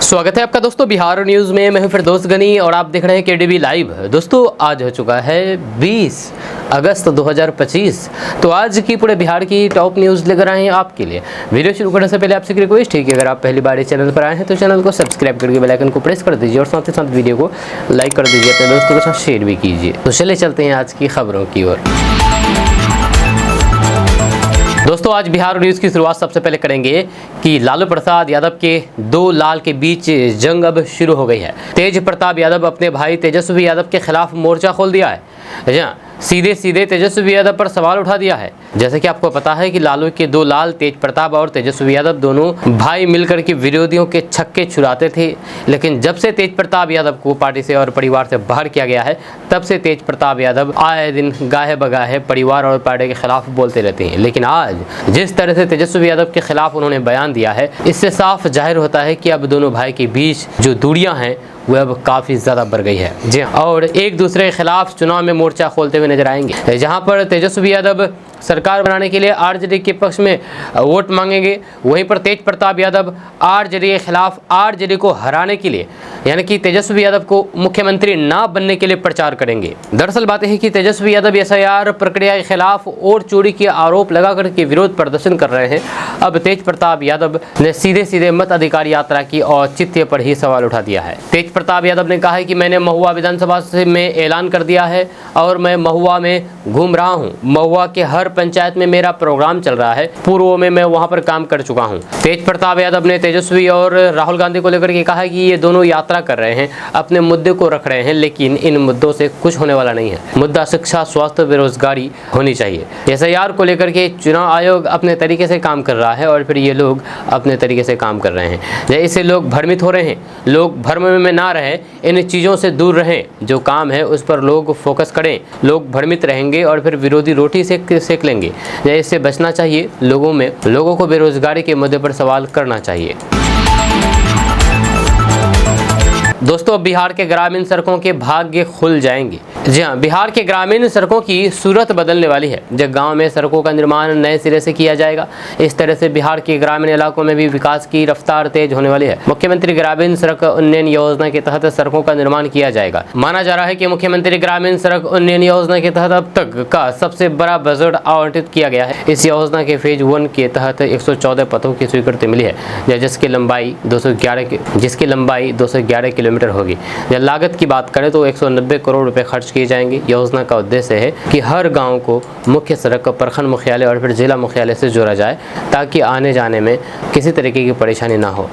स्वागत है आपका दोस्तों बिहार न्यूज़ में। मैं हूं फिरदौस गनी और आप देख रहे हैं केडीवी लाइव। दोस्तों आज हो चुका है 20 अगस्त 2025। तो आज की पूरे बिहार की टॉप न्यूज़ लेकर आए हैं आपके लिए। वीडियो शुरू करने से पहले आपसे रिक्वेस्ट है कि अगर आप पहली बार इस चैनल पर आए हैं तो चैनल को सब्सक्राइब करके बेल आइकन को प्रेस कर दीजिए और साथ ही साथ वीडियो को लाइक कर दीजिए, अपने दोस्तों के साथ शेयर भी कीजिए। तो चले चलते हैं आज की खबरों की ओर। दोस्तों आज बिहार न्यूज़ की शुरुआत सबसे पहले करेंगे कि लालू प्रसाद यादव के दो लाल के बीच जंग अब शुरू हो गई है। तेज प्रताप यादव अपने भाई तेजस्वी यादव के खिलाफ मोर्चा खोल दिया है। जहाँ सीधे सीधे तेजस्वी यादव पर सवाल उठा दिया है। जैसे कि आपको पता है कि लालू के दो लाल तेज प्रताप और तेजस्वी यादव दोनों भाई मिलकर के विरोधियों के छक्के छुड़ाते थे, लेकिन जब से तेज प्रताप यादव को पार्टी से और परिवार से बाहर किया गया है तब से तेज प्रताप यादव आए दिन गाहे बगाहे परिवार और पार्टी के खिलाफ बोलते रहते हैं। लेकिन आज जिस तरह से तेजस्वी यादव के खिलाफ उन्होंने बयान दिया है, इससे साफ जाहिर होता है कि अब दोनों भाई के बीच जो दूरियां हैं वो अब काफ़ी ज़्यादा बढ़ गई है। जी और एक दूसरे के खिलाफ चुनाव में मोर्चा खोलते हुए नजर आएंगे। जहां पर तेजस्वी यादव सरकार बनाने के लिए आरजेडी के पक्ष में वोट मांगेंगे, वहीं पर तेज प्रताप यादव आरजेडी के खिलाफ आरजेडी को हराने के लिए यानी कि तेजस्वी यादव को मुख्यमंत्री ना बनने के लिए प्रचार करेंगे। दरअसल बात है कि तेजस्वी यादव एसआईआर प्रक्रिया के खिलाफ वोट चोरी के आरोप लगा करके विरोध प्रदर्शन कर रहे हैं। अब तेज प्रताप यादव ने सीधे सीधे मत अधिकार यात्रा की औचित्य पर ही सवाल उठा दिया है। तेज प्रताप यादव ने कहा है कि मैंने महुआ विधानसभा में ऐलान कर दिया है और मैं महुआ में घूम रहा हूँ। महुआ के हर पंचायत में मेरा प्रोग्राम चल रहा है। पूर्व में मैं वहां पर काम कर चुका हूं। तेज प्रताप यादव ने तेजस्वी और राहुल गांधी को लेकर के कहा कि ये दोनों यात्रा कर रहे हैं, अपने मुद्दे को रख रहे हैं, लेकिन इन मुद्दों से कुछ होने वाला नहीं है। मुद्दा शिक्षा, स्वास्थ्य, बेरोजगारी होनी चाहिए। एसआईआर को लेकर के चुनाव आयोग अपने तरीके से काम कर रहा है और फिर ये लोग अपने तरीके से काम कर रहे हैं। इससे लोग भ्रमित हो रहे हैं। लोग भ्रम में ना रहे, इन चीज़ों से दूर रहें। जो काम है उस पर लोग फोकस करें। लोग भ्रमित रहेंगे और फिर विरोधी रोटी सेक लेंगे। इससे बचना चाहिए। लोगों को बेरोजगारी के मुद्दे पर सवाल करना चाहिए। दोस्तों बिहार के ग्रामीण सड़कों के भाग्य खुल जाएंगे। जी हाँ, बिहार के ग्रामीण सड़कों की सूरत बदलने वाली है। जब गांव में सड़कों का निर्माण नए सिरे से किया जाएगा, इस तरह से बिहार के ग्रामीण इलाकों में भी विकास की रफ्तार तेज होने वाली है। मुख्यमंत्री ग्रामीण सड़क उन्नयन योजना के तहत सड़कों का निर्माण किया जाएगा। माना जा रहा है कि मुख्यमंत्री ग्रामीण सड़क उन्नयन योजना के तहत अब तक का सबसे बड़ा बजट आवंटित किया गया है। इस योजना के फेज 1 के तहत 114 पथों की स्वीकृति मिली है, जिसकी लंबाई 211 किलोमीटर होगी। जब लागत की बात करें तो 190 करोड़ रुपए खर्च किए जाएंगे। योजना का उद्देश्य है कि हर गांव को मुख्य सड़क, प्रखंड मुख्यालय और फिर जिला मुख्यालय से जोड़ा जाए, ताकि आने जाने में किसी तरीके की परेशानी ना हो।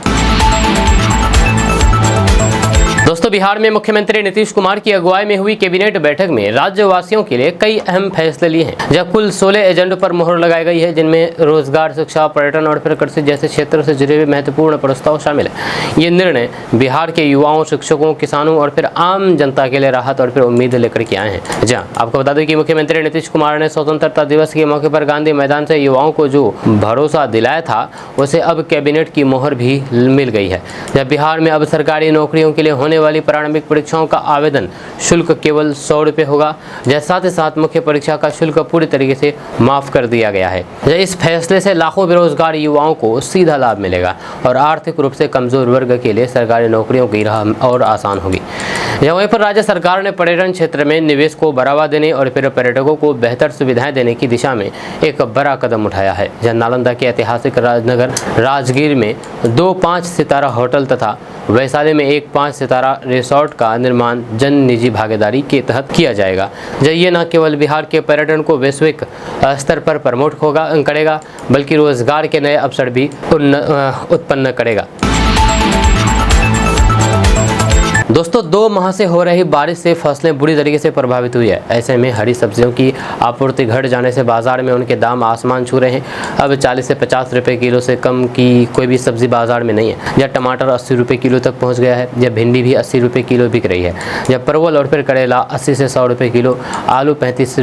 दोस्तों बिहार में मुख्यमंत्री नीतीश कुमार की अगुवाई में हुई कैबिनेट बैठक में राज्यवासियों के लिए कई अहम फैसले लिए हैं। जब कुल 16 एजेंडों पर मोहर लगाई गई है, जिनमें रोजगार, शिक्षा, पर्यटन और फिर कृषि जैसे क्षेत्रों से जुड़े हुए महत्वपूर्ण प्रस्ताव शामिल है। ये निर्णय बिहार के युवाओं, शिक्षकों, किसानों और फिर आम जनता के लिए राहत और फिर उम्मीद लेकर के आए हैं। जहाँ आपको बता दें कि मुख्यमंत्री नीतीश कुमार ने स्वतंत्रता दिवस के मौके पर गांधी मैदान से युवाओं को जो भरोसा दिलाया था, उसे अब कैबिनेट की मोहर भी मिल गई है। जब बिहार में अब सरकारी नौकरियों के लिए होने वाली प्रारंभिक परीक्षाओं का आवेदन शुल्क केवल 100 रुपये होगा। साथ ही साथ मुख्य परीक्षा का शुल्क पूरी तरीके से माफ कर दिया गया है। इस फैसले से लाखों बेरोजगार युवाओं को सीधा लाभ मिलेगा और आर्थिक रूप से कमजोर वर्ग के लिए सरकारी नौकरियों की राह और आसान होगी। वहीं पर राज्य सरकार ने पर्यटन क्षेत्र में निवेश को बढ़ावा देने और फिर पर्यटकों को बेहतर सुविधाएं देने की दिशा में एक बड़ा कदम उठाया है। जहाँ नालंदा के ऐतिहासिक राजनगर राजगीर में 2 5 सितारा होटल तथा वैशाली में एक 5 सितारा रिसोर्ट का निर्माण जन निजी भागीदारी के तहत किया जाएगा। ये न केवल बिहार के पर्यटन को वैश्विक स्तर पर प्रमोट करेगा, बल्कि रोजगार के नए अवसर भी उत्पन्न करेगा। दोस्तों 2 माह से हो रही बारिश से फसलें बुरी तरीके से प्रभावित हुई है। ऐसे में हरी सब्जियों की आपूर्ति घट जाने से बाजार में उनके दाम आसमान छू रहे हैं। अब 40 से 50 रुपए किलो से कम की कोई भी सब्जी बाजार में नहीं है। जब टमाटर 80 रुपए किलो तक पहुंच गया है, जब भिंडी भी 80 रुपए किलो बिक रही है, जब परवल और फिर करेला 80 से 100 रुपए किलो, आलू 35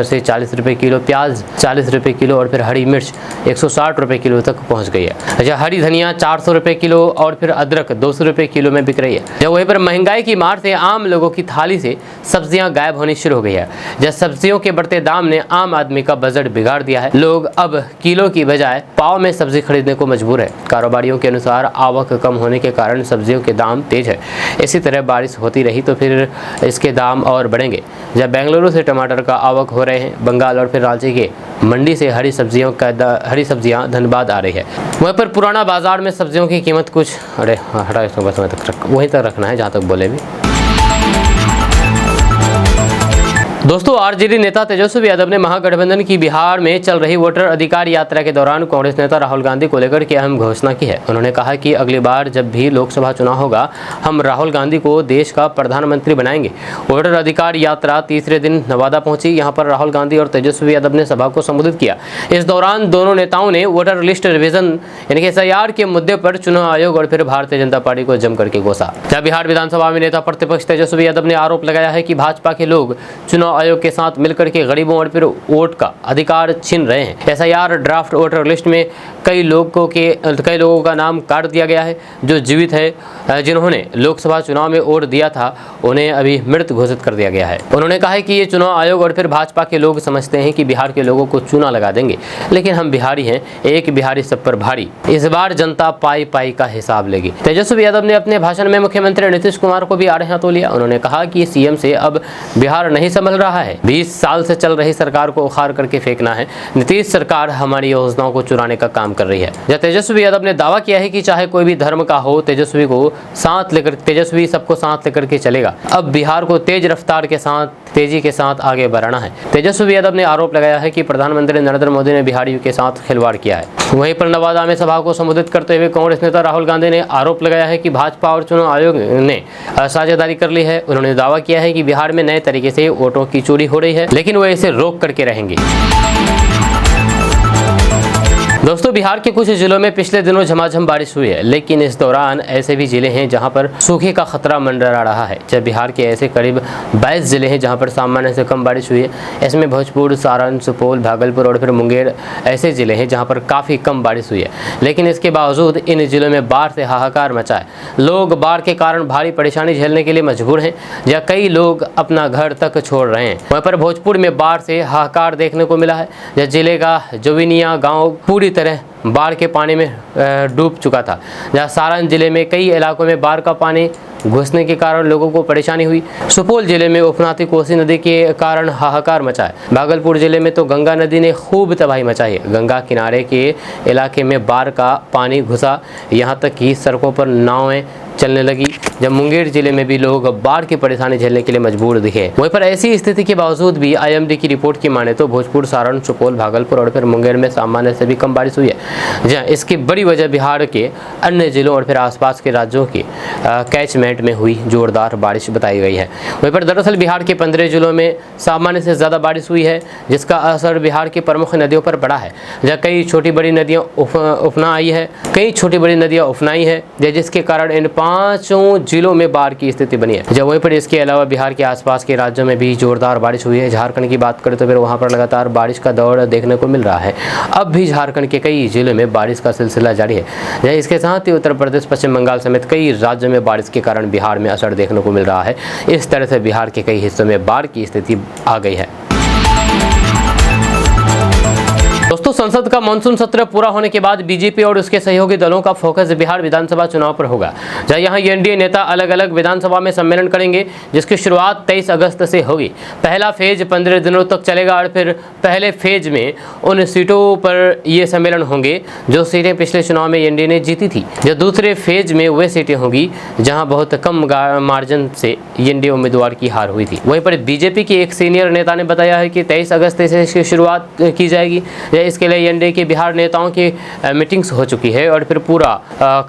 से 40 रुपए किलो, प्याज 40 रुपए किलो और फिर हरी मिर्च 160 रुपए किलो तक पहुँच गई है। जब हरी धनिया 400 रुपए किलो और फिर अदरक 200 रुपए किलो में बिक रही है। जब वहीं पर महंगाई की मार से आम लोगों की थाली से सब्जियां गायब होनी शुरू हो गई है। जब सब्जियों के बढ़ते दाम ने आम आदमी का बजट बिगाड़ दिया है, लोग अब किलो की बजाय पाव में सब्जी खरीदने को मजबूर है। कारोबारियों के अनुसार आवक कम होने के कारण सब्जियों के दाम तेज है। इसी तरह बारिश होती रही तो फिर इसके दाम और बढ़ेंगे। जब बेंगलुरु से टमाटर का आवक हो रहे हैं, बंगाल और फिर राज्य के मंडी से हरी सब्जियां धनबाद आ रही है। वहीं पर पुराना बाजार में सब्जियों की कीमत कुछ हटा इसको बस वहीं तक रखना है जहाँ तक बोले भी। दोस्तों, आरजेडी नेता तेजस्वी यादव ने महागठबंधन की बिहार में चल रही वोटर अधिकार यात्रा के दौरान कांग्रेस नेता राहुल गांधी को लेकर के अहम घोषणा की है। उन्होंने कहा कि अगली बार जब भी लोकसभा चुनाव होगा, हम राहुल गांधी को देश का प्रधानमंत्री बनाएंगे। वोटर अधिकार यात्रा तीसरे दिन नवादा पहुंची। यहां पर राहुल गांधी और तेजस्वी यादव ने सभा को संबोधित किया। इस दौरान दोनों नेताओं ने वोटर लिस्ट रिवीजन यानी कि SIR के मुद्दे पर चुनाव आयोग और फिर भारतीय जनता पार्टी को जम करके कोसा। जब बिहार विधानसभा में नेता प्रतिपक्ष तेजस्वी यादव ने आरोप लगाया है कि भाजपा के लोग चुनाव आयोग के साथ मिलकर के गरीबों और फिर वोट का अधिकार छीन रहे हैं। SIR ड्राफ्ट वोटर लिस्ट में कई लोगों का नाम काट दिया गया है जो जीवित है। जिन्होंने लोकसभा चुनाव में वोट दिया था, उन्हें अभी मृत घोषित कर दिया गया है। उन्होंने कहा है कि ये चुनाव आयोग और फिर भाजपा के लोग समझते हैं कि बिहार के लोगों को चूना लगा देंगे, लेकिन हम बिहारी हैं, एक बिहारी सब पर भारी। इस बार जनता पाई पाई का हिसाब लेगी। तेजस्वी यादव ने अपने भाषण में मुख्यमंत्री नीतीश कुमार को भी आड़े हाथों लिया। उन्होंने कहा कि CM से अब बिहार नहीं संभल रहा है। 20 साल से चल रही सरकार को उखाड़ करके फेंकना है। नीतीश सरकार हमारी योजनाओं को चुराने का काम कर रही है। जब तेजस्वी यादव ने दावा किया है कि चाहे कोई भी धर्म का हो, तेजस्वी सबको साथ लेकर के चलेगा। अब बिहार को तेजी के साथ आगे बढ़ाना है। तेजस्वी यादव ने आरोप लगाया है कि प्रधानमंत्री नरेंद्र मोदी ने बिहारियों के साथ खिलवाड़ किया है। वहीं पर नवादा में सभा को संबोधित करते हुए कांग्रेस नेता राहुल गांधी ने आरोप लगाया है कि भाजपा और चुनाव आयोग ने साझेदारी कर ली है। उन्होंने दावा किया है कि बिहार में नए तरीके से वोटों की चोरी हो रही है, लेकिन वो इसे रोक करके रहेंगे। दोस्तों, बिहार के कुछ जिलों में पिछले दिनों झमाझम बारिश हुई है, लेकिन इस दौरान ऐसे भी जिले हैं जहां पर सूखे का खतरा मंडरा रहा है। जब बिहार के ऐसे करीब 22 जिले हैं जहां पर सामान्य से कम बारिश हुई है। इसमें भोजपुर, सारण, सुपौल, भागलपुर और फिर मुंगेर ऐसे जिले हैं जहां पर काफ़ी कम बारिश हुई है, लेकिन इसके बावजूद इन जिलों में बाढ़ से हाहाकार मचा है। लोग बाढ़ के कारण भारी परेशानी झेलने के लिए मजबूर हैं, या कई लोग अपना घर तक छोड़ रहे हैं। वहीं पर भोजपुर में बाढ़ से हाहाकार देखने को मिला है। जब जिले का जोविनिया गाँव पूरी तरह बाढ़ के पानी में डूब चुका था। जहाँ सारण जिले में कई इलाकों में बाढ़ का पानी घुसने के कारण लोगों को परेशानी हुई। सुपौल जिले में उफनाती कोसी नदी के कारण हाहाकार मचा है। भागलपुर जिले में तो गंगा नदी ने खूब तबाही मचाई है। गंगा किनारे के इलाके में बाढ़ का पानी घुसा, यहाँ तक कि सड़कों पर नावें चलने लगी। जब मुंगेर जिले में भी लोग बाढ़ की परेशानी झेलने के लिए मजबूर दिखे। वहीं पर ऐसी स्थिति के बावजूद भी IMD की रिपोर्ट की माने तो भोजपुर, सारण, सुपौल, भागलपुर और फिर मुंगेर में सामान्य से भी कम बारिश हुई है। जहाँ इसकी बड़ी वजह बिहार के अन्य जिलों और फिर आसपास के राज्यों के कैचमेंट में हुई जोरदार बारिश बताई गई है। वहीं पर दरअसल बिहार के 15 जिलों में सामान्य से ज़्यादा बारिश हुई है, जिसका असर बिहार की प्रमुख नदियों पर पड़ा है। जहाँ कई छोटी बड़ी नदियाँ उफनाई है, जिसके कारण इन 5 जिलों में बाढ़ की स्थिति बनी है। जब वहीं पर इसके अलावा बिहार के आसपास के राज्यों में भी जोरदार बारिश हुई है। झारखंड की बात करें तो फिर वहां पर लगातार बारिश का दौर देखने को मिल रहा है। अब भी झारखंड के कई जिलों में बारिश का सिलसिला जारी है। इसके साथ ही उत्तर प्रदेश, पश्चिम बंगाल समेत कई राज्यों में बारिश के कारण बिहार में असर देखने को मिल रहा है। इस तरह से बिहार के कई हिस्सों में बाढ़ की स्थिति आ गई है। दोस्तों, संसद का मानसून सत्र पूरा होने के बाद बीजेपी और उसके सहयोगी दलों का फोकस बिहार विधानसभा चुनाव पर होगा। जहां यहां एनडीए नेता अलग अलग विधानसभा में सम्मेलन करेंगे, जिसकी शुरुआत 23 अगस्त से होगी। पहला फेज 15 दिनों तक चलेगा और फिर पहले फेज में उन सीटों पर ये सम्मेलन होंगे जो सीटें पिछले चुनाव में एनडीए ने जीती थी। जो दूसरे फेज में वे सीटें होंगी जहाँ बहुत कम मार्जिन से एनडीए उम्मीदवार की हार हुई थी। वहीं पर बीजेपी के एक सीनियर नेता ने बताया है कि 23 अगस्त से इसकी शुरुआत की जाएगी। इसके लिए एनडीए के बिहार नेताओं की मीटिंग्स हो चुकी है और फिर पूरा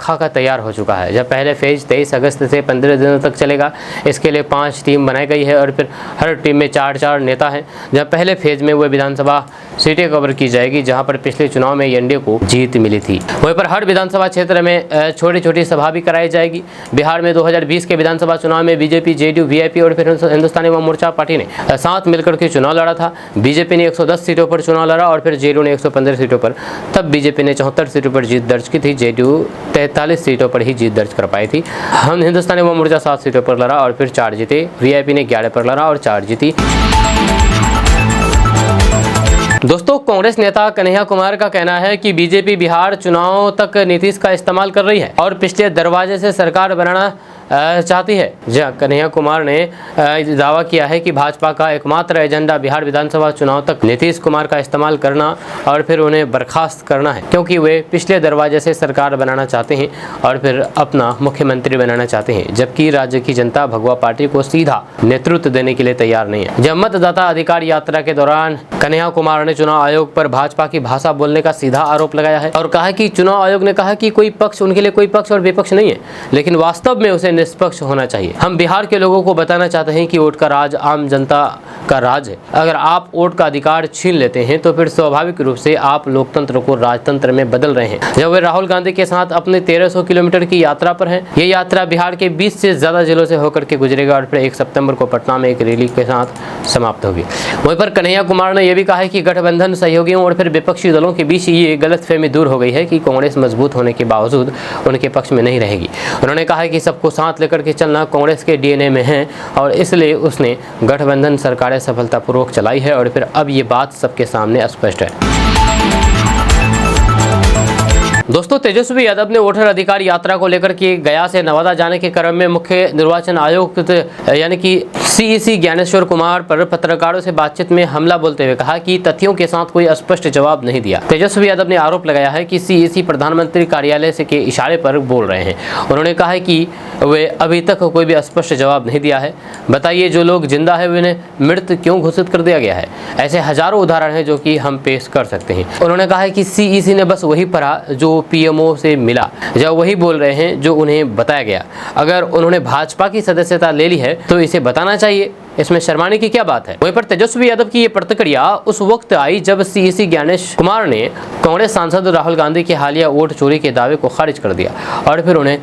खाका तैयार हो चुका है। जब पहले फेज 23 अगस्त से 15 दिनों तक चलेगा, इसके लिए 5 टीम बनाई गई है और फिर हर टीम में 4-4 नेता हैं। जब पहले फेज में वो विधानसभा सीटें कवर की जाएगी जहां पर पिछले चुनाव में एनडीए को जीत मिली थी। वहीं पर हर विधानसभा क्षेत्र में छोटी छोटी सभा भी कराई जाएगी। बिहार में 2020 के विधानसभा चुनाव में बीजेपी, जेडीयू, वीआईपी और फिर हिंदुस्तानी अवाम मोर्चा पार्टी ने साथ मिलकर के चुनाव लड़ा था। बीजेपी ने 110 सीटों पर चुनाव लड़ा और फिर जेडीयू ने 115 सीटों पर, तब बीजेपी ने 74 सीटों पर जीत दर्ज की थी। जेडीयू 43 सीटों पर ही जीत दर्ज कर पाई थी। हम हिंदुस्तानी अवाम मोर्चा 7 सीटों पर लड़ा और फिर 4 जीते। वीआईपी ने 11 पर लड़ा और 4 जीती। दोस्तों, कांग्रेस नेता कन्हैया कुमार का कहना है कि बीजेपी बिहार चुनाव तक नीतीश का इस्तेमाल कर रही है और पिछले दरवाजे से सरकार बनाना चाहती है। जहां कन्हैया कुमार ने दावा किया है कि भाजपा का एकमात्र एजेंडा बिहार विधानसभा चुनाव तक नीतीश कुमार का इस्तेमाल करना और फिर उन्हें बर्खास्त करना है, क्योंकि वे पिछले दरवाजे से सरकार बनाना चाहते हैं और फिर अपना मुख्यमंत्री बनाना चाहते हैं, जबकि राज्य की जनता भगवा पार्टी को सीधा नेतृत्व देने के लिए तैयार नहीं है। जब मतदाता अधिकार यात्रा के दौरान कन्हैया कुमार ने चुनाव आयोग पर भाजपा की भाषा बोलने का सीधा आरोप लगाया है और कहा कि चुनाव आयोग ने कहा कि कोई पक्ष, उनके लिए कोई पक्ष और विपक्ष नहीं है, लेकिन वास्तव में उसे निष्पक्ष होना चाहिए। हम बिहार के लोगों को बताना चाहते हैं कि वोट का राज आम जनता का राज है। अगर आप वोट का अधिकार छीन लेते हैं तो फिर स्वाभाविक रूप से आप लोकतंत्र को राजतंत्र में बदल रहे हैं। जब वे राहुल गांधी के साथ अपने 1300 किलोमीटर की यात्रा पर हैं, ये यात्रा बिहार के 20 से ज्यादा जिलों से होकर के गुजरेगा और फिर 1 सितंबर को पटना में एक रैली के साथ समाप्त होगी। वहीं पर कन्हैया कुमार ने यह भी कहा है कि गठबंधन सहयोगियों और फिर विपक्षी दलों के बीच ये गलतफहमी दूर हो गई है कि कांग्रेस मजबूत होने के बावजूद उनके पक्ष में नहीं रहेगी। उन्होंने कहा है कि सबको साथ लेकर के चलना कांग्रेस के डीएनए में है और इसलिए उसने गठबंधन सरकारें सफलतापूर्वक चलाई है और फिर अब ये बात सबके सामने स्पष्ट है। दोस्तों, तेजस्वी यादव ने वोटर अधिकार यात्रा को लेकर के गया से नवादा जाने के क्रम में मुख्य निर्वाचन आयुक्त यानी कि सीईसी ज्ञानेश्वर कुमार पर पत्रकारों से बातचीत में हमला बोलते हुए कहा कि तथ्यों के साथ कोई स्पष्ट जवाब नहीं दिया। तेजस्वी यादव ने आरोप लगाया है कि सीईसी प्रधानमंत्री कार्यालय से के इशारे पर बोल रहे हैं। उन्होंने कहा है कि वे अभी तक कोई भी स्पष्ट जवाब नहीं दिया है। बताइए, जो लोग जिंदा है उन्हें मृत क्यों घोषित कर दिया गया है? ऐसे हजारों उदाहरण हैं जो कि हम पेश कर सकते हैं। उन्होंने कहा है कि सीईसी ने बस वही पढ़ा जो पीएमओ से मिला, जब वही बोल रहे हैं जो उन्हें बताया गया। अगर उन्होंने भाजपा की सदस्यता ले ली है तो इसे बताना चाहिए, इसमें शर्माने की क्या बात है? वहीं पर तेजस्वी यादव की ये प्रतिक्रिया उस वक्त आई जब सीईसी ज्ञानेश कुमार ने कांग्रेस सांसद राहुल गांधी के हालिया वोट चोरी के दावे को खारिज कर दिया और फिर उन्हें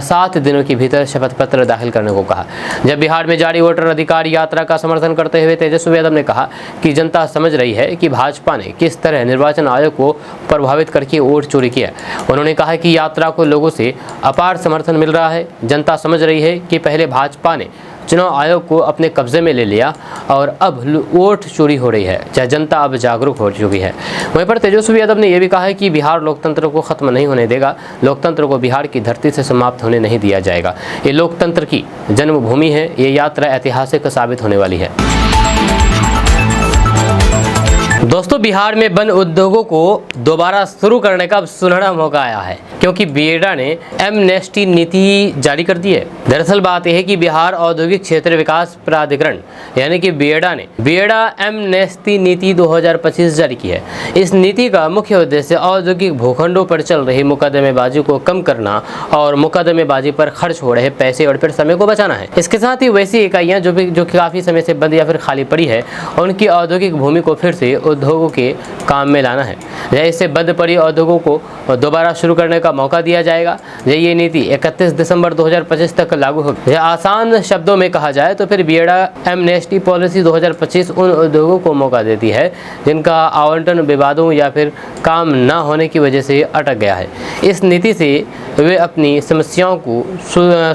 7 दिनों के भीतर शपथ पत्र दाखिल करने को कहा। जब बिहार में जारी वोटर अधिकार यात्रा का समर्थन करते हुए तेजस्वी यादव ने कहा कि जनता समझ रही है कि भाजपा ने किस तरह निर्वाचन आयोग को प्रभावित करके वोट चोरी किया। उन्होंने कहा कि यात्रा को लोगों से अपार समर्थन मिल रहा है। जनता समझ रही है कि पहले भाजपा ने चुनाव आयोग को अपने कब्जे में ले लिया और अब वोट चोरी हो रही है। जनता अब जागरूक हो चुकी है। वहीं पर तेजस्वी यादव ने यह भी कहा है कि बिहार लोकतंत्र को खत्म नहीं होने देगा, लोकतंत्र को बिहार की धरती से समाप्त होने नहीं दिया जाएगा। ये लोकतंत्र की जन्मभूमि है, ये यात्रा ऐतिहासिक साबित होने वाली है। दोस्तों, बिहार में बंद उद्योगों को दोबारा शुरू करने का सुनहरा मौका आया है, क्योंकि बीएडा ने एमनेस्टी नीति जारी कर दी है। दरअसल बात यह है कि बिहार औद्योगिक क्षेत्र विकास प्राधिकरण यानी कि बीएडा ने बीएडा एमनेस्टी नीति 2025 जारी की है। इस नीति का मुख्य उद्देश्य औद्योगिक भूखंडों पर चल रही मुकदमेबाजी को कम करना और मुकदमेबाजी पर खर्च हो रहे पैसे और फिर समय को बचाना है। इसके साथ ही वैसी इकाइयां जो काफी समय से बंद या फिर खाली पड़ी है, उनकी औद्योगिक भूमि को फिर से उद्योगों के काम में लाना है। इससे बंद पड़ी उद्योगों को दोबारा शुरू करने का मौका दिया जाएगा। ये नीति 31 दिसंबर 2025 तक लागू होगी। आसान शब्दों में कहा जाए तो फिर बीएडा एमनेस्टी पॉलिसी 2025 उन उद्योगों को मौका देती है जिनका आवंटन विवादों या फिर काम न होने की वजह से अटक गया है। इस नीति से वे अपनी समस्याओं को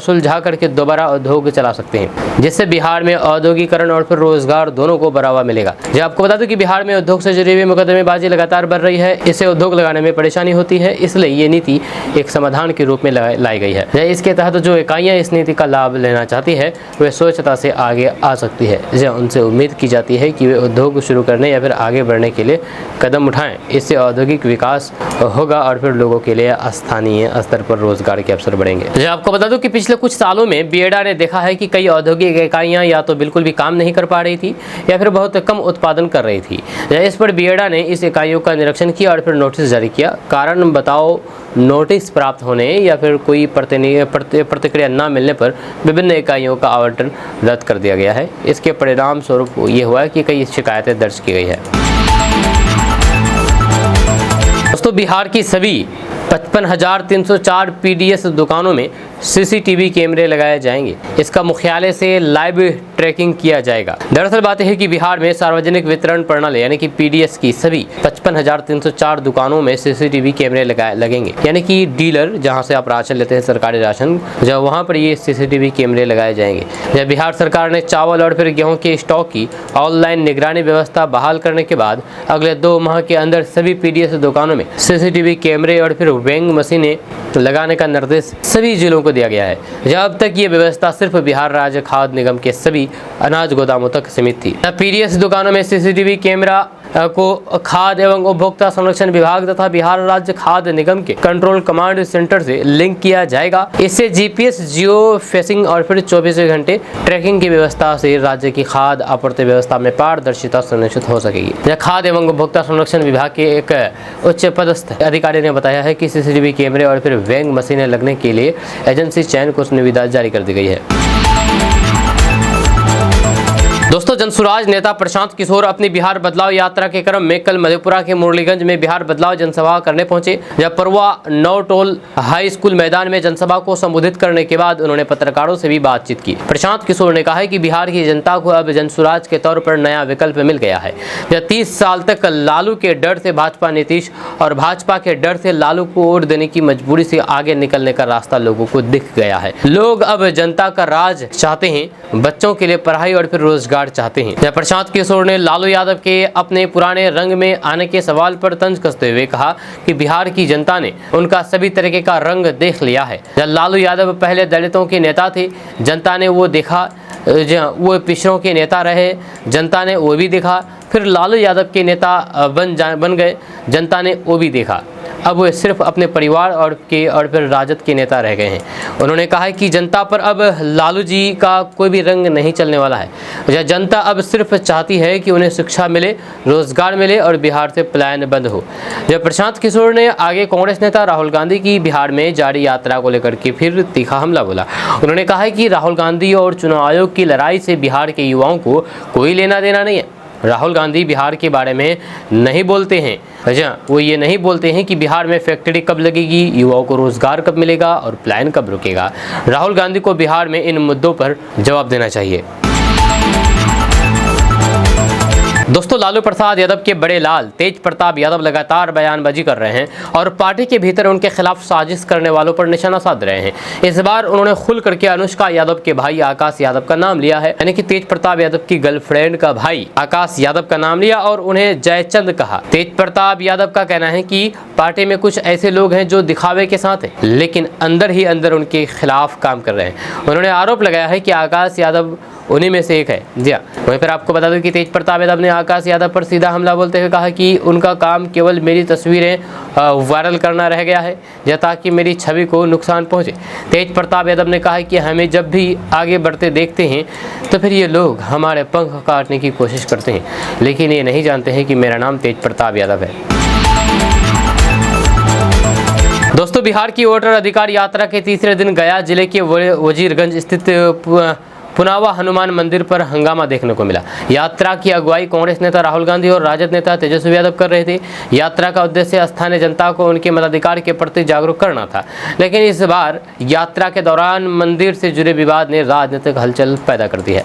सुलझा करके दोबारा उद्योग चला सकते हैं, जिससे बिहार में औद्योगिकरण और फिर रोजगार दोनों को बढ़ावा मिलेगा। जो आपको बता दूं कि बिहार में उद्योग से जुड़ी हुई मुकदमेबाजी लगातार बढ़ रही है। इससे उद्योग लगाने में परेशानी होती है, इसलिए ये नीति एक समाधान के रूप में लाई गई है। इसके तहत जो इकाइयां इस नीति का लाभ लेना चाहती है वे स्वच्छता से आगे आ सकती है। उनसे उम्मीद की जाती है कि वे उद्योग शुरू करने या फिर आगे बढ़ने के लिए कदम उठाएं। इससे औद्योगिक विकास होगा और फिर लोगों के लिए स्थानीय स्तर पर रोजगार के अवसर बढ़ेंगे। आपको बता दूं कि पिछले कुछ सालों में बीएडा ने देखा है कि कई औद्योगिक इकाइयां या तो बिल्कुल भी काम नहीं कर पा रही थी या फिर बहुत कम उत्पादन कर रही थी। इस पर बीएडा ने इस इकाइयों का निरीक्षण किया और फिर नोटिस जारी किया। कारण बताओ नोटिस प्राप्त होने या फिर कोई प्रतिक्रिया न मिलने पर विभिन्न इकाइयों का आवंटन रद्द कर दिया गया है। इसके परिणाम स्वरूप ये हुआ है कि कई शिकायतें दर्ज की गई है। दोस्तों, बिहार की सभी 55,304 पीडीएस दुकानों में CCTV कैमरे लगाए जाएंगे। इसका मुख्यालय से लाइव ट्रैकिंग किया जाएगा। दरअसल बात है कि बिहार में सार्वजनिक वितरण प्रणाली यानी कि PDS की सभी 55,304 दुकानों में CCTV कैमरे लगेंगे। यानी कि डीलर जहां से आप राशन लेते हैं, सरकारी राशन, जब वहां पर ये CCTV कैमरे लगाए जाएंगे। जब बिहार सरकार ने चावल और फिर गेहूं के स्टॉक की ऑनलाइन निगरानी व्यवस्था बहाल करने के बाद अगले 2 माह के अंदर सभी PDS दुकानों में CCTV कैमरे और फिर वेइंग मशीनें लगाने का निर्देश सभी जिलों को दिया गया है। जहां अब तक ये व्यवस्था सिर्फ बिहार राज्य खाद्य निगम के सभी अनाज गोदामों तक सीमित थी। PDS दुकानों में CCTV कैमरा को खाद्य एवं उपभोक्ता संरक्षण विभाग तथा बिहार राज्य खाद्य निगम के कंट्रोल कमांड सेंटर से लिंक किया जाएगा। इससे GPS, जियो फेंसिंग और फिर 24 घंटे ट्रैकिंग की व्यवस्था से राज्य की खाद्य आपूर्ति व्यवस्था में पारदर्शिता सुनिश्चित हो सकेगी। खाद्य एवं उपभोक्ता संरक्षण विभाग के एक उच्च पदस्थ अधिकारी ने बताया है कि CCTV कैमरे और फिर वेइंग मशीनें लगने के लिए एजेंसी चयन को निविदा जारी कर दी गई है। दोस्तों, जनसुराज नेता प्रशांत किशोर अपनी बिहार बदलाव यात्रा के क्रम में कल मधेपुरा के मुरलीगंज में बिहार बदलाव जनसभा करने पहुंचे। जब परवा नौटोल हाई स्कूल मैदान में जनसभा को संबोधित करने के बाद उन्होंने पत्रकारों से भी बातचीत की। प्रशांत किशोर ने कहा कि बिहार की जनता को अब जनसुराज के तौर पर नया विकल्प मिल गया है। जब 30 साल तक लालू के डर से भाजपा नीतीश और भाजपा के डर से लालू को वोट देने की मजबूरी से आगे निकलने का रास्ता लोगों को दिख गया है। लोग अब जनता का राज चाहते हैं, बच्चों के लिए पढ़ाई और फिर रोजगार चाहते हैं। प्रशांत किशोर ने लालू यादव के अपने पुराने रंग में आने के सवाल पर तंज कसते हुए कहा कि बिहार की जनता ने उनका सभी तरीके का रंग देख लिया है। जब लालू यादव पहले दलितों के नेता थे, जनता ने वो देखा, वो पिछड़ों के नेता रहे, जनता ने वो भी देखा। फिर लालू यादव के नेता बन गए, जनता ने वो भी देखा। अब वो सिर्फ अपने परिवार और फिर राजद के नेता रह गए हैं। उन्होंने कहा कि जनता पर अब लालू जी का कोई भी रंग नहीं चलने वाला है। जनता अब सिर्फ चाहती है कि उन्हें शिक्षा मिले, रोजगार मिले और बिहार से पलायन बंद हो। जब प्रशांत किशोर ने आगे कांग्रेस नेता राहुल गांधी की बिहार में जारी यात्रा को लेकर के फिर तीखा हमला बोला। उन्होंने कहा कि राहुल गांधी और चुनाव आयोग की लड़ाई से बिहार के युवाओं को कोई लेना देना नहीं है। राहुल गांधी बिहार के बारे में नहीं बोलते हैं। वो ये नहीं बोलते हैं कि बिहार में फैक्ट्री कब लगेगी, युवाओं को रोजगार कब मिलेगा और पलायन कब रुकेगा। राहुल गांधी को बिहार में इन मुद्दों पर जवाब देना चाहिए। दोस्तों, लालू प्रसाद यादव के बड़े लाल तेज प्रताप यादव लगातार बयानबाजी कर रहे हैं और पार्टी के भीतर उनके खिलाफ साजिश करने वालों पर निशाना साध रहे हैं। इस बार उन्होंने खुल करके अनुष्का यादव के भाई आकाश यादव का नाम लिया है, यानी कि तेज प्रताप यादव की गर्लफ्रेंड का भाई आकाश यादव का नाम लिया और उन्हें जयचंद कहा। तेज प्रताप यादव का कहना है कि पार्टी में कुछ ऐसे लोग हैं जो दिखावे के साथ हैं, लेकिन अंदर ही अंदर उनके खिलाफ काम कर रहे हैं। उन्होंने आरोप लगाया है कि आकाश यादव उन्हीं में से एक है। जी हाँ, वहीं पर आपको बता दूं कि तेज प्रताप यादव ने आकाश यादव पर सीधा हमला बोलते हुए कहा कि उनका काम केवल मेरी तस्वीरें वायरल करना रह गया है ताकि मेरी छवि को नुकसान पहुंचे। तेज प्रताप यादव ने कहा कि हमें जब भी आगे बढ़ते देखते हैं तो फिर ये लोग हमारे पंख काटने की कोशिश करते हैं, लेकिन ये नहीं जानते हैं कि मेरा नाम तेज प्रताप यादव है। दोस्तों, बिहार की वोटर अधिकार यात्रा के तीसरे दिन गया जिले के वजीरगंज स्थित पुनावा हनुमान मंदिर पर हंगामा देखने को मिला। यात्रा की अगुवाई कांग्रेस नेता राहुल गांधी और राजद नेता तेजस्वी यादव कर रहे थे। यात्रा का उद्देश्य स्थानीय जनता को उनके मताधिकार के प्रति जागरूक करना था, लेकिन इस बार यात्रा के दौरान मंदिर से जुड़े विवाद ने राजनीतिक हलचल पैदा कर दी है।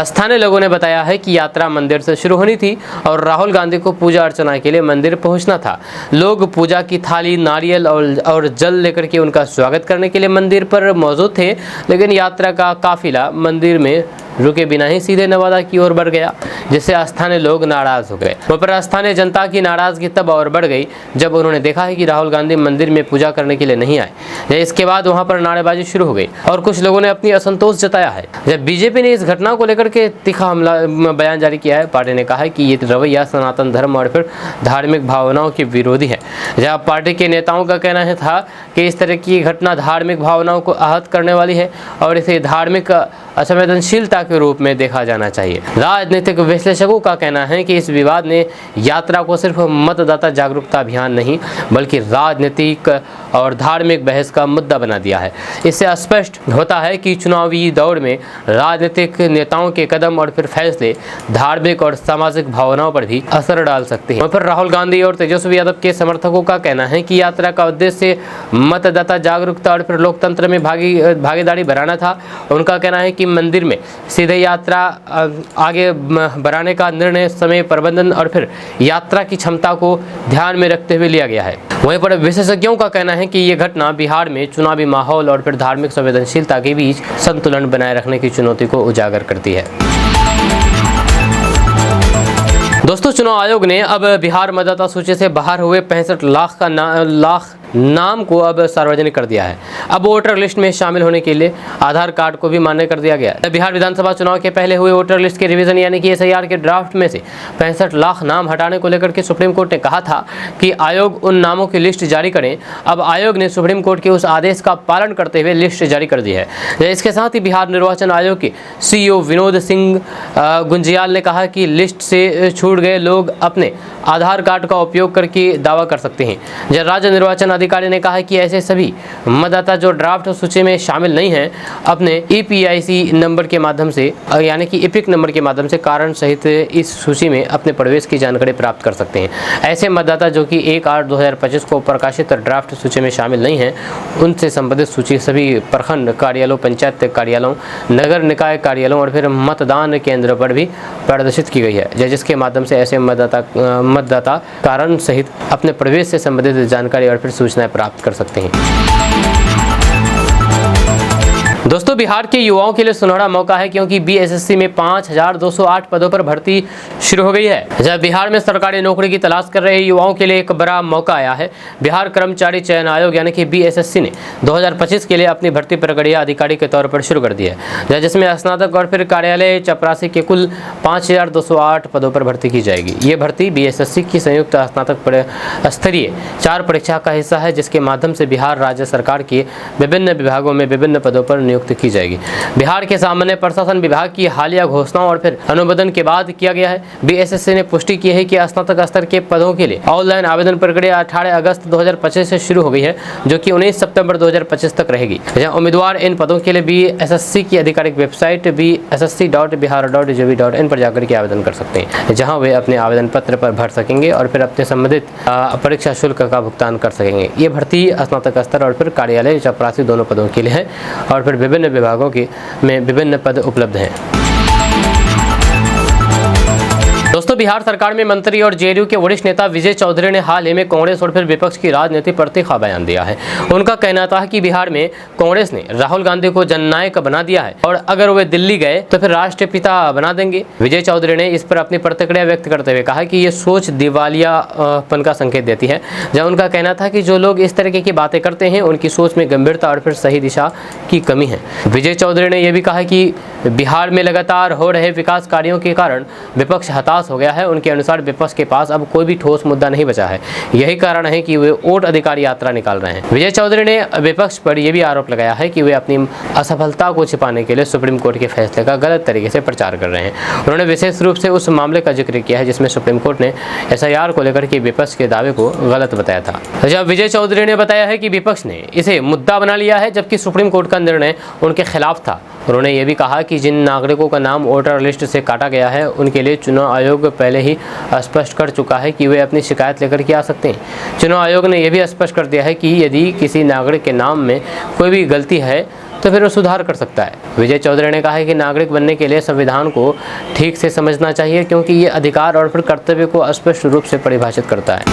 स्थानीय लोगों ने बताया है कि यात्रा मंदिर से शुरू होनी थी और राहुल गांधी को पूजा अर्चना के लिए मंदिर पहुंचना था। लोग पूजा की थाली, नारियल और जल लेकर के उनका स्वागत करने के लिए मंदिर पर मौजूद थे, लेकिन यात्रा का काफिला मंदिर में रुके बिना ही सीधे नवादा की ओर बढ़ गया, जिससे स्थानीय लोग नाराज हो गए। वहाँ पर स्थानीय जनता की नाराजगी तब और बढ़ गई जब उन्होंने देखा है कि राहुल गांधी मंदिर में पूजा करने के लिए नहीं आए। इसके बाद वहाँ पर नारेबाजी शुरू हो गई और कुछ लोगों ने अपनी असंतोष जताया है। जब बीजेपी ने इस घटना को लेकर के तीखा हमला बयान जारी किया है। पार्टी ने कहा है कि ये रवैया सनातन धर्म और फिर धार्मिक भावनाओं के विरोधी है। जहाँ पार्टी के नेताओं का कहना था कि इस तरह की घटना धार्मिक भावनाओं को आहत करने वाली है और इसे धार्मिक असंवेदनशीलता के रूप में देखा जाना चाहिए। राजनीतिक विश्लेषकों का कहना है कि इस विवाद ने यात्रा को सिर्फ मतदाता जागरूकता अभियान नहीं बल्कि राजनीतिक और धार्मिक बहस का मुद्दा बना दिया है। इससे स्पष्ट होता है कि चुनावी दौर में राजनीतिक नेताओं के कदम और फिर फैसले धार्मिक और सामाजिक भावनाओं पर भी असर डाल सकते हैं। फिर राहुल गांधी और तेजस्वी यादव के समर्थकों का कहना है कि यात्रा का उद्देश्य मतदाता जागरूकता और फिर लोकतंत्र में भागीदारी बढ़ाना था। उनका कहना है कि मंदिर में सीधे यात्रा आगे बढ़ाने का निर्णय समय प्रबंधन और फिर यात्रा की क्षमता को ध्यान में रखते हुए लिया गया है। वहीं पर विशेषज्ञों का कहना है कि ये घटना बिहार में चुनावी माहौल और फिर धार्मिक संवेदनशीलता के बीच संतुलन बनाए रखने की चुनौती को उजागर करती है। दोस्तों, चुनाव आयोग ने अब बिहार मतदाता सूची से बाहर हुए 65 लाख नाम को अब सार्वजनिक कर दिया है। अब वोटर लिस्ट में शामिल होने के लिए आधार कार्ड को भी मान्य कर दिया गया है। बिहार विधानसभा चुनाव के पहले हुए वोटर लिस्ट के रिवीजन यानी कि SIR के ड्राफ्ट में से 65 लाख नाम हटाने को लेकर के सुप्रीम कोर्ट ने कहा था कि आयोग उन नामों की लिस्ट जारी करें। अब आयोग ने सुप्रीम कोर्ट के उस आदेश का पालन करते हुए लिस्ट जारी कर दी है। इसके साथ ही बिहार निर्वाचन आयोग के CEO विनोद सिंह गुंजियाल ने कहा कि लिस्ट से छूट गए लोग अपने आधार कार्ड का उपयोग करके दावा कर सकते हैं। राज्य निर्वाचन अधिकारी ने कहा कि ऐसे सभी मतदाता जो ड्राफ्ट सूची में शामिल नहीं हैं अपने EPIC नंबर के माध्यम से यानी कि EPIC नंबर के माध्यम से कारण सहित इस सूची में अपने प्रवेश की जानकारी प्राप्त कर सकते हैं। ऐसे मतदाता जो कि 1/8/2025 को प्रकाशित ड्राफ्ट सूची में शामिल नहीं हैं उनसे संबंधित सूची सभी प्रखंड कार्यालयों, पंचायत कार्यालयों, नगर निकाय कार्यालयों और फिर मतदान केंद्र पर भी प्रदर्शित की गई है, जिसके माध्यम से ऐसे मतदाता कारण सहित अपने प्रवेश से संबंधित जानकारी और फिर सूचनाएं प्राप्त कर सकते हैं। दोस्तों, बिहार के युवाओं के लिए सुनहरा मौका है क्योंकि BSSC में 5208 पदों पर भर्ती शुरू हो गई है। जब बिहार में सरकारी नौकरी की तलाश कर रहे युवाओं के लिए एक बड़ा मौका आया है। बिहार कर्मचारी चयन आयोग यानी कि BSSC ने 2025 के लिए अपनी भर्ती प्रक्रिया अधिकारी के तौर पर शुरू कर दी है, जिसमें स्नातक और फिर कार्यालय चपरासी के कुल 5208 पदों पर भर्ती की जाएगी। ये भर्ती BSSC की संयुक्त स्नातक स्तरीय 4 परीक्षा का हिस्सा है, जिसके माध्यम से बिहार राज्य सरकार के विभिन्न विभागों में विभिन्न पदों पर नियुक्त की जाएगी। बिहार के सामान्य प्रशासन विभाग की हालिया घोषणाओं और फिर अनुमोदन के बाद किया गया है। BSSC ने पुष्टि की है कि स्नातक स्तर के पदों के लिए ऑनलाइन आवेदन प्रक्रिया 18 अगस्त 2025 से शुरू हो गई है, जो कि 19 सितंबर 2025 तक रहेगी। जहां उम्मीदवार इन पदों के लिए BSSC की आधिकारिक वेबसाइट bssc.bihar.gov.in पर जाकर के आवेदन कर सकते हैं, जहां वे अपने आवेदन पत्र पर भर सकेंगे और फिर अपने संबंधित परीक्षा शुल्क का भुगतान कर सकेंगे। ये भर्ती स्नातक स्तर और फिर कार्यालय चपरासी दोनों पदों के लिए है और फिर विभिन्न विभागों में विभिन्न पद उपलब्ध हैं। दोस्तों, बिहार सरकार में मंत्री और JDU के वरिष्ठ नेता विजय चौधरी ने हाल ही में कांग्रेस और फिर विपक्ष की राजनीति पर तीखा बयान दिया है। उनका कहना था कि बिहार में कांग्रेस ने राहुल गांधी को जननायक बना दिया है और अगर वे दिल्ली गए तो फिर राष्ट्रपिता बना देंगे। विजय चौधरी ने इस पर अपनी प्रतिक्रिया व्यक्त करते हुए कहा कि ये सोच दिवालियापन का संकेत देती है। जब उनका कहना था कि जो लोग इस तरीके की बातें करते हैं उनकी सोच में गंभीरता और फिर सही दिशा की कमी है। विजय चौधरी ने यह भी कहा कि बिहार में लगातार हो रहे विकास कार्यों के कारण विपक्ष हताश हो गया है। उनके अनुसार विपक्ष के पास अब कोई भी ठोस मुद्दा नहीं बचा है, यही कारण है कि वे वोट अधिकार यात्रा निकाल रहे हैं। विजय चौधरी ने विपक्ष पर यह भी आरोप लगाया है कि वे अपनी असफलता को छिपाने के लिए सुप्रीम कोर्ट के फैसले का गलत तरीके से प्रचार कर रहे हैं। उन्होंने विशेष रूप से उस मामले का जिक्र किया है जिसमें सुप्रीम कोर्ट ने SIR को लेकर के विपक्ष के दावे को गलत बताया था। जब विजय चौधरी ने बताया है कि विपक्ष ने इसे मुद्दा बना लिया है जबकि सुप्रीम कोर्ट का निर्णय उनके खिलाफ था। उन्होंने ये भी कहा कि जिन नागरिकों का नाम वोटर लिस्ट से काटा गया है उनके लिए चुनाव आयोग पहले ही स्पष्ट कर चुका है कि वे अपनी शिकायत लेकर के आ सकते हैं। चुनाव आयोग ने यह भी स्पष्ट कर दिया है कि यदि किसी नागरिक के नाम में कोई भी गलती है तो फिर वो सुधार कर सकता है। विजय चौधरी ने कहा है कि नागरिक बनने के लिए संविधान को ठीक से समझना चाहिए क्योंकि ये अधिकार और फिर कर्तव्य को स्पष्ट रूप से परिभाषित करता है।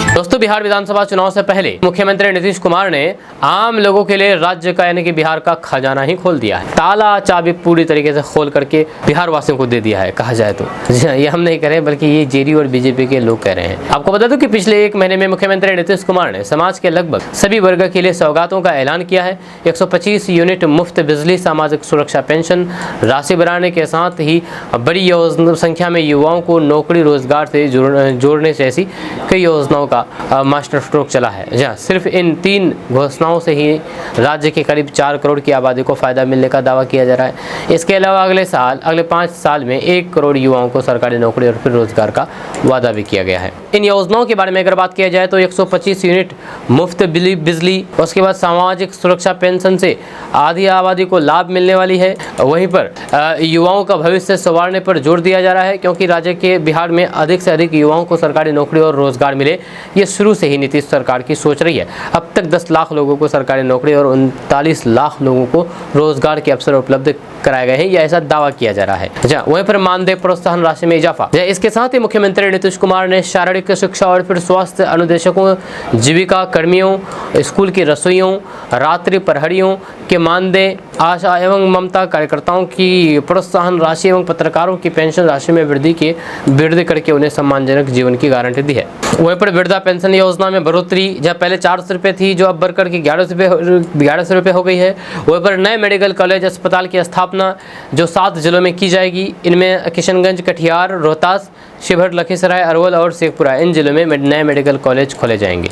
दोस्तों, बिहार विधानसभा चुनाव से पहले मुख्यमंत्री नीतीश कुमार ने आम लोगों के लिए राज्य का यानी कि बिहार का खजाना ही खोल दिया है। ताला चाबी पूरी तरीके से खोल करके बिहार वासियों को दे दिया है, कहा जाए तो। ये हम नहीं कह रहे बल्कि ये JDU और BJP के लोग कह रहे हैं। आपको बता दूं कि पिछले 1 महीने में मुख्यमंत्री नीतीश कुमार ने समाज के लगभग सभी वर्ग के लिए सौगातों का ऐलान किया है। 125 यूनिट मुफ्त बिजली, सामाजिक सुरक्षा पेंशन राशि बढ़ाने के साथ ही बड़ी संख्या में युवाओं को नौकरी रोजगार से जोड़ने जैसी कई योजनाओं का मास्टर स्ट्रोक चला है। जहाँ सिर्फ इन 3 घोषणाओं से ही राज्य के करीब 4 करोड़ की आबादी को फ़ायदा मिलने का दावा किया जा रहा है। इसके अलावा अगले 5 साल में 1 करोड़ युवाओं को सरकारी नौकरी और फिर रोजगार का वादा भी किया गया है। इन योजनाओं के बारे में अगर बात किया जाए तो 125 यूनिट मुफ्त बिजली, उसके बाद सामाजिक सुरक्षा पेंशन से आधी आबादी को लाभ मिलने वाली है। वहीं पर युवाओं का भविष्य संवारने पर जोर दिया जा रहा है, क्योंकि राज्य के बिहार में अधिक से अधिक युवाओं को सरकारी नौकरी और रोजगार मिले, ये शुरू से ही नीतीश सरकार की सोच रही है। अब तक 10 लाख लोगों को सरकारी नौकरी और 39 लाख लोगों को रोजगार के अवसर उपलब्ध कराए गए हैं, या ऐसा दावा किया जा रहा है। वहीं पर मानदेय प्रोत्साहन राशि में इजाफा। इसके साथ ही मुख्यमंत्री नीतीश कुमार ने शारीरिक शिक्षा और फिर स्वास्थ्य अनुदेशकों, जीविका कर्मियों, स्कूल के रसोइयों, रात्रि प्रहरियों के मानदेय, आशा एवं ममता कार्यकर्ताओं की प्रोत्साहन राशि एवं पत्रकारों की पेंशन राशि में वृद्धि करके उन्हें सम्मानजनक जीवन की गारंटी दी है। वहीं पर वृद्धा पेंशन योजना में बढ़ोतरी, जहाँ पहले 400 रुपये थी, जो अब बढ़कर के 1100 रुपये हो गई है। वहीं पर नए मेडिकल कॉलेज अस्पताल की स्थापना जो 7 जिलों में की जाएगी। इनमें किशनगंज, कटिहार, रोहतास, शिवहर, लखीसराय, अरवल और शेखपुरा, इन जिलों में नए मेडिकल कॉलेज खोले जाएंगे।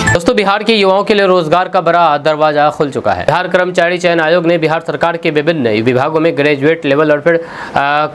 दोस्तों, बिहार के युवाओं के लिए रोजगार का बड़ा दरवाजा खुल चुका है। बिहार कर्मचारी चयन आयोग ने बिहार सरकार के विभिन्न विभागों में ग्रेजुएट लेवल और फिर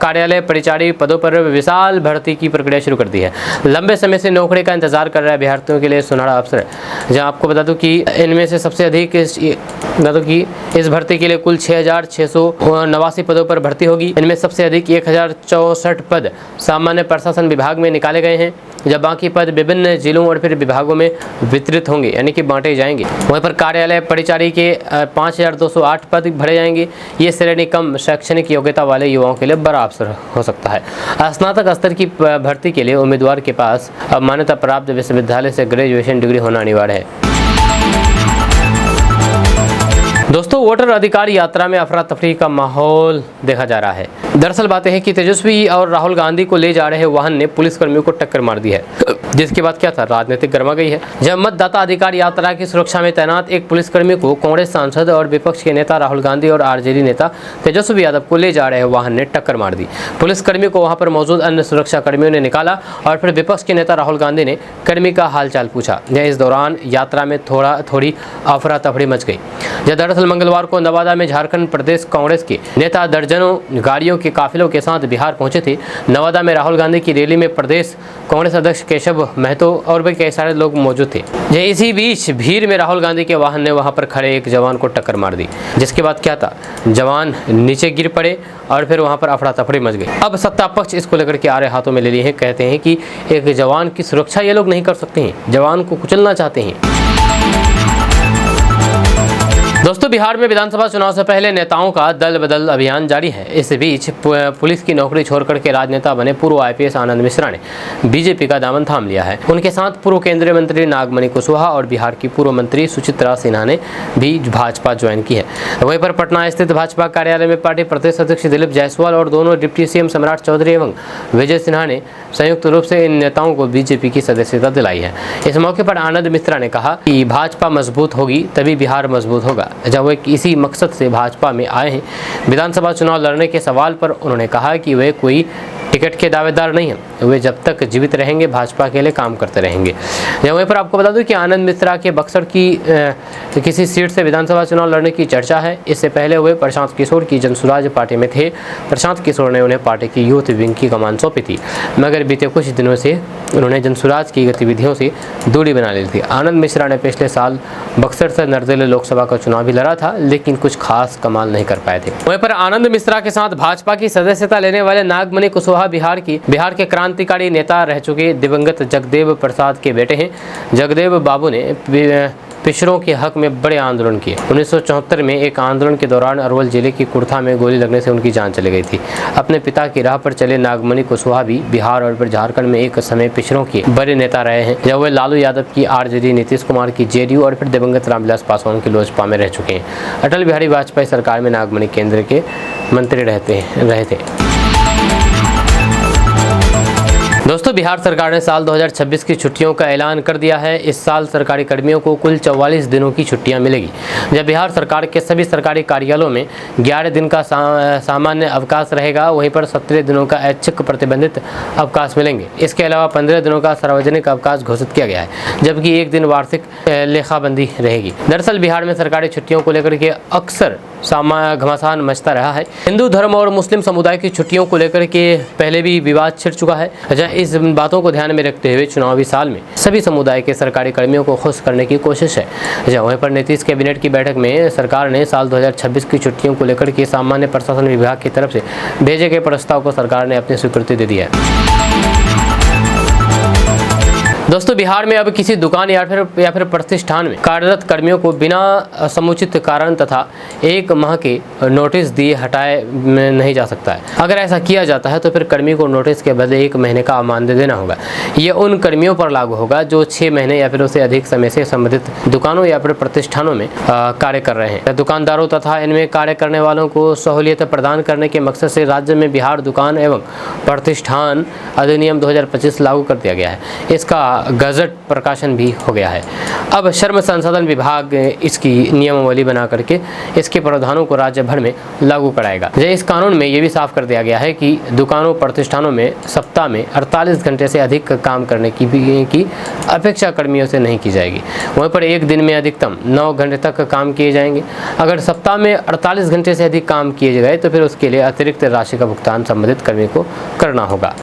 कार्यालय परिचारी पदों पर विशाल भर्ती की प्रक्रिया शुरू कर दी है। लंबे समय से नौकरी का इंतजार कर रहे अभ्यर्थियों के लिए सुनहरा अवसर है। जहां आपको बता दूं कि इनमें से सबसे अधिक इस भर्ती के लिए कुल 6,689 पदों पर भर्ती होगी। इनमें सबसे अधिक 1,064 पद सामान्य प्रशासन विभाग में निकाले गए हैं, जब बाकी पद विभिन्न जिलों और फिर विभागों में वितरित होंगे, यानी कि बांटे जाएंगे। वहीं पर कार्यालय परिचारी के 5,208 पद भरे जाएंगे। ये श्रेणी कम शैक्षणिक योग्यता वाले युवाओं के लिए बड़ा अवसर हो सकता है। स्नातक स्तर की भर्ती के लिए उम्मीदवार के पास अब मान्यता प्राप्त विश्वविद्यालय से ग्रेजुएशन डिग्री होना अनिवार्य है। दोस्तों, वोटर अधिकार यात्रा में अफरा तफरी का माहौल देखा जा रहा है। दरअसल बातें हैं कि तेजस्वी और राहुल गांधी को ले जा रहे वाहन ने पुलिसकर्मियों को टक्कर मार दी है, जिसके बाद क्या था, राजनीतिक गर्मा गई है। जब मतदाता अधिकार यात्रा की सुरक्षा में तैनात एक पुलिसकर्मी को कांग्रेस सांसद और विपक्ष के नेता राहुल गांधी और आरजेडी नेता तेजस्वी यादव को ले जा रहे वाहन ने टक्कर मार दी। पुलिसकर्मी को वहां पर मौजूद अन्य सुरक्षा कर्मियों ने निकाला और फिर विपक्ष के नेता राहुल गांधी ने कर्मी का हालचाल पूछा। इस दौरान यात्रा में थोड़ी अफरा तफरी मच गई। दरअसल मंगलवार को नवादा में झारखंड प्रदेश कांग्रेस के नेता दर्जनों गाड़ियों के काफिलों के साथ बिहार पहुंचे थे। नवादा में राहुल गांधी की रैली में प्रदेश कांग्रेस अध्यक्ष केशव महतो और भी कई सारे लोग मौजूद थे। इसी बीच भीड़ में राहुल गांधी के वाहन ने वहां पर खड़े एक जवान को टक्कर मार दी, जिसके बाद क्या था, जवान नीचे गिर पड़े और फिर वहां पर अफरा तफरी मच गई। अब सत्ता पक्ष इसको लेकर के आरे हाथों में ले लिए हैं। कहते हैं कि एक जवान की सुरक्षा ये लोग नहीं कर सकते हैं, जवान को कुचलना चाहते हैं। दोस्तों, बिहार में विधानसभा चुनाव से पहले नेताओं का दल बदल अभियान जारी है। इस बीच पुलिस की नौकरी छोड़ करके राजनेता बने पूर्व आईपीएस आनंद मिश्रा ने बीजेपी का दामन थाम लिया है। उनके साथ पूर्व केंद्रीय मंत्री नागमणि कुशवाहा और बिहार की पूर्व मंत्री सुचित्रा सिन्हा ने भी भाजपा ज्वाइन की है। वहीं पर पटना स्थित भाजपा कार्यालय में पार्टी प्रदेश अध्यक्ष दिलीप जायसवाल और दोनों डिप्टी सीएम सम्राट चौधरी एवं विजय सिन्हा ने संयुक्त रूप से इन नेताओं को बीजेपी की सदस्यता दिलाई है। इस मौके पर आनंद मिश्रा ने कहा कि भाजपा मजबूत होगी तभी बिहार मजबूत होगा। जब वे इसी मकसद से भाजपा में आए हैं। विधानसभा चुनाव लड़ने के सवाल पर उन्होंने कहा कि वे कोई टिकट के दावेदार नहीं हैं, वे जब तक जीवित रहेंगे भाजपा के लिए काम करते रहेंगे। वहीं पर आपको बता दूं कि आनंद मिश्रा के बक्सर की किसी सीट से विधानसभा चुनाव लड़ने की चर्चा है। इससे पहले वे प्रशांत किशोर की जनसुराज पार्टी में थे। प्रशांत किशोर ने उन्हें पार्टी की यूथ विंग की कमान सौंपी थी, मगर बीते कुछ दिनों से उन्होंने जनसुराज की गतिविधियों से दूरी बना ली थी। आनंद मिश्रा ने पिछले साल बक्सर से निर्दलीय लोकसभा का चुनाव भी लड़ा था, लेकिन कुछ खास कमाल नहीं कर पाए थे। वहीं पर आनंद मिश्रा के साथ भाजपा की सदस्यता लेने वाले नागमणि कुशवाहा बिहार के क्रांतिकारी नेता रह चुके दिवंगत जगदेव प्रसाद के बेटे हैं। जगदेव बाबू ने पिछड़ों के हक में बड़े आंदोलन किए। 1974 में एक आंदोलन के दौरान अरवल जिले की कुर्था में गोली लगने से उनकी जान चली गई थी। अपने पिता की राह पर चले नागमणि कुशवाहा भी बिहार और फिर झारखंड में एक समय पिछड़ों के बड़े नेता रहे हैं, जब वे लालू यादव की आरजेडी, नीतीश कुमार की जेडीयू और फिर दिवंगत रामविलास पासवान की लोजपा में रह चुके हैं। अटल बिहारी वाजपेयी सरकार में नागमणि केंद्र के मंत्री रहे थे। दोस्तों, बिहार सरकार ने साल 2026 की छुट्टियों का ऐलान कर दिया है। इस साल सरकारी कर्मियों को कुल 44 दिनों की छुट्टियां मिलेगी। जब बिहार सरकार के सभी सरकारी कार्यालयों में 11 दिन का सामान्य अवकाश रहेगा, वहीं पर 17 दिनों का ऐच्छिक प्रतिबंधित अवकाश मिलेंगे। इसके अलावा 15 दिनों का सार्वजनिक अवकाश घोषित किया गया है, जबकि एक दिन वार्षिक लेखाबंदी रहेगी। दरअसल बिहार में सरकारी छुट्टियों को लेकर के अक्सर घमासान मचता रहा है। हिंदू धर्म और मुस्लिम समुदाय की छुट्टियों को लेकर के पहले भी विवाद छिड़ चुका है। इस बातों को ध्यान में रखते हुए चुनावी साल में सभी समुदाय के सरकारी कर्मियों को खुश करने की कोशिश है। वहीं पर नीतीश कैबिनेट की बैठक में सरकार ने साल 2026 की छुट्टियों को लेकर के सामान्य प्रशासन विभाग की तरफ से भेजे गए प्रस्ताव को सरकार ने अपनी स्वीकृति दे दी है। दोस्तों, बिहार में अब किसी दुकान या फिर प्रतिष्ठान में कार्यरत कर्मियों को बिना समुचित कारण तथा 1 माह के नोटिस दिए हटाए नहीं जा सकता है। अगर ऐसा किया जाता है तो फिर कर्मी को नोटिस के बदले 1 महीने का अमानदेय देना होगा। ये उन कर्मियों पर लागू होगा जो 6 महीने या फिर उससे अधिक समय से संबंधित दुकानों या फिर प्रतिष्ठानों में कार्य कर रहे हैं। दुकानदारों तथा इनमें कार्य करने वालों को सहूलियत प्रदान करने के मकसद से राज्य में बिहार दुकान एवं प्रतिष्ठान अधिनियम 2025 लागू कर दिया गया है। इसका गजट प्रकाशन भी हो गया है। अब श्रम संसाधन विभाग इसकी नियमावली बना करके इसके प्रावधानों को राज्य भर में लागू कराएगा। इस कानून में ये भी साफ कर दिया गया है कि दुकानों प्रतिष्ठानों में सप्ताह में 48 घंटे से अधिक काम करने की अपेक्षा कर्मियों से नहीं की जाएगी। वहीं पर एक दिन में अधिकतम 9 घंटे तक काम किए जाएंगे। अगर सप्ताह में 48 घंटे से अधिक काम किए गए तो फिर उसके लिए अतिरिक्त राशि का भुगतान संबंधित कर्मी को करना होगा।